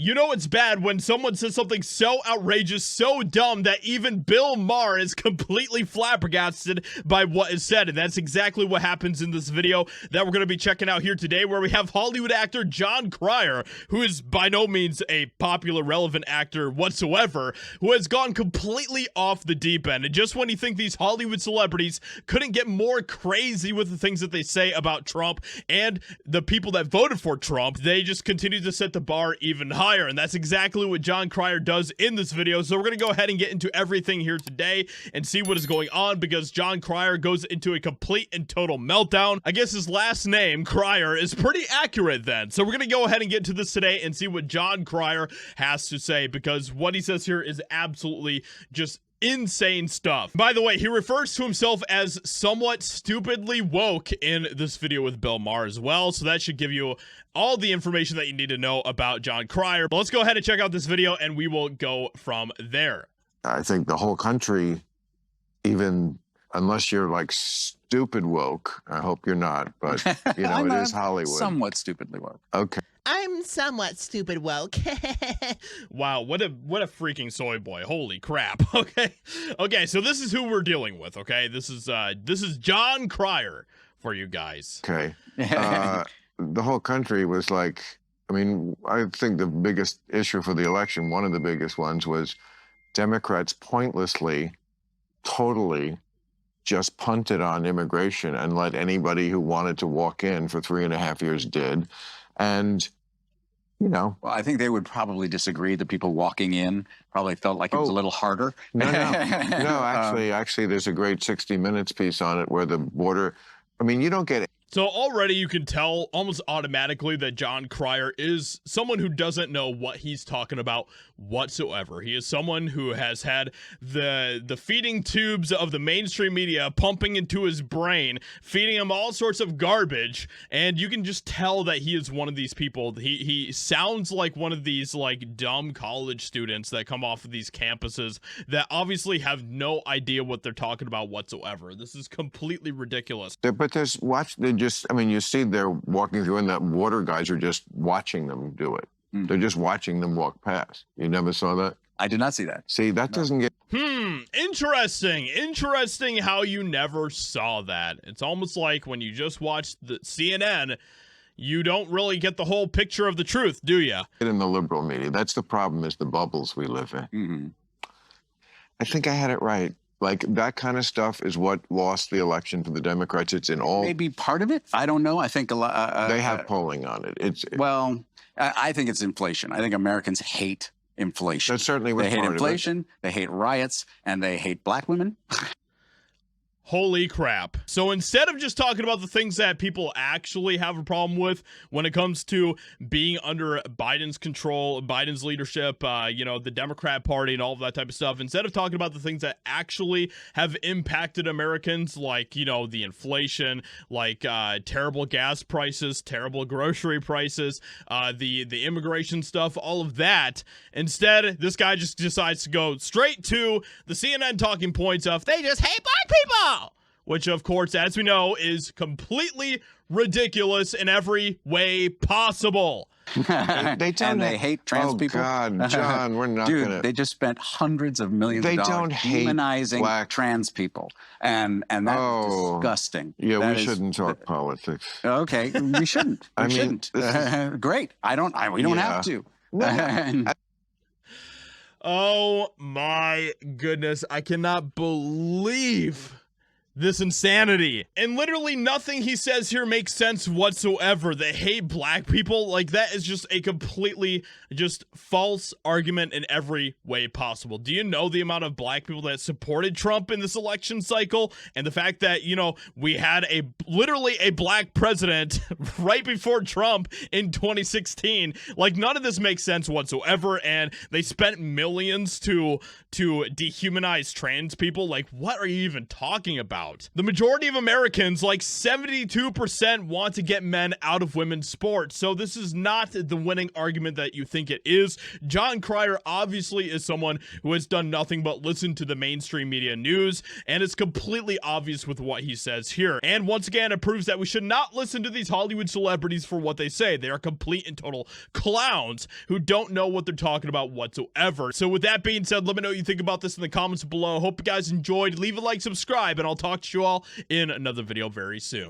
You know it's bad when someone says something so outrageous, so dumb, that even Bill Maher is completely flabbergasted by what is said. And that's exactly what happens in this video that we're going to be checking out here today, where we have Hollywood actor Jon Cryer, who is by no means a popular, relevant actor whatsoever, who has gone completely off the deep end. And just when you think these Hollywood celebrities couldn't get more crazy with the things that they say about Trump and the people that voted for Trump, they just continue to set the bar even higher. And that's exactly what Jon Cryer does in this video. So we're going to go ahead and get into everything here today and see what is going on, because Jon Cryer goes into a complete and total meltdown. I guess his last name, Cryer, is pretty accurate then. So we're going to go ahead and get to this today and see what Jon Cryer has to say, because what he says here is absolutely just insane stuff. By the way, he refers to himself as somewhat stupidly woke in this video with Bill Maher as well, so that should give you all the information that you need to know about Jon Cryer. But let's go ahead and check out this video and we will go from there. I think the whole country, even unless you're like stupid woke, I hope you're not, but you know, it is Hollywood. Somewhat stupidly woke. Okay. I'm somewhat stupid woke. Wow, what a freaking soy boy. Holy crap. Okay, so this is who we're dealing with, okay? This is Jon Cryer for you guys. Okay. The whole country was like, I mean, I think the biggest issue for the election, one of the biggest ones, was Democrats pointlessly, totally just punted on immigration and let anybody who wanted to walk in for 3.5 years did. And, you know. Well, I think they would probably disagree. The people walking in probably felt like it was a little harder. No, actually, there's a great 60 Minutes piece on it where the border, I mean, you don't get it. So already you can tell almost automatically that Jon Cryer is someone who doesn't know what he's talking about whatsoever. He is someone who has had the feeding tubes of the mainstream media pumping into his brain, feeding him all sorts of garbage, and you can just tell that he is one of these people. He sounds like one of these like dumb college students that come off of these campuses that obviously have no idea what they're talking about whatsoever. This is completely ridiculous. But I mean, you see they're walking through and that water guys are just watching them do it. They're just watching them walk past. You never saw that? I did not see that. See, that doesn't get... Interesting how you never saw that. It's almost like when you just watch the CNN, you don't really get the whole picture of the truth, do you? In the liberal media. That's the problem, is the bubbles we live in. Mm-hmm. I think I had it right. Like, that kind of stuff is what lost the election for the Democrats. It's in all... Maybe part of it? I don't know. I think a lot... they have polling on it. Well, I think it's inflation. I think Americans hate inflation. That's certainly what they hate inflation, they hate riots, and they hate black women. Holy crap. So instead of just talking about the things that people actually have a problem with when it comes to being under Biden's control, Biden's leadership, you know, the Democrat Party and all of that type of stuff, instead of talking about the things that actually have impacted Americans, like, you know, the inflation, like terrible gas prices, terrible grocery prices, the immigration stuff, all of that, instead, this guy just decides to go straight to the CNN talking points of, they just hate black people! Which, of course, as we know, is completely ridiculous in every way possible. They hate trans people. Oh, God, John, we're not Dude, gonna... they just spent hundreds of millions of dollars demonizing trans people. And that's disgusting. Yeah, we shouldn't talk politics. Okay, we shouldn't. We shouldn't. Great. We don't have to. Oh, my goodness. I cannot believe this insanity. And literally nothing he says here makes sense whatsoever. They hate black people. Like, that is just a completely just false argument in every way possible. Do you know the amount of black people that supported Trump in this election cycle? And the fact that, you know, we had literally a black president right before Trump in 2016. Like, none of this makes sense whatsoever. And they spent millions to dehumanize trans people. Like, what are you even talking about? about. The majority of Americans, like 72%, want to get men out of women's sports. So this is not the winning argument that you think it is. John Cryer obviously is someone who has done nothing but listen to the mainstream media news, and it's completely obvious with what he says here. And once again, it proves that we should not listen to these Hollywood celebrities for what they say. They are complete and total clowns who don't know what they're talking about whatsoever. So with that being said, let me know what you think about this in the comments below. Hope you guys enjoyed. Leave a like, subscribe, and I'll talk to you all in another video very soon.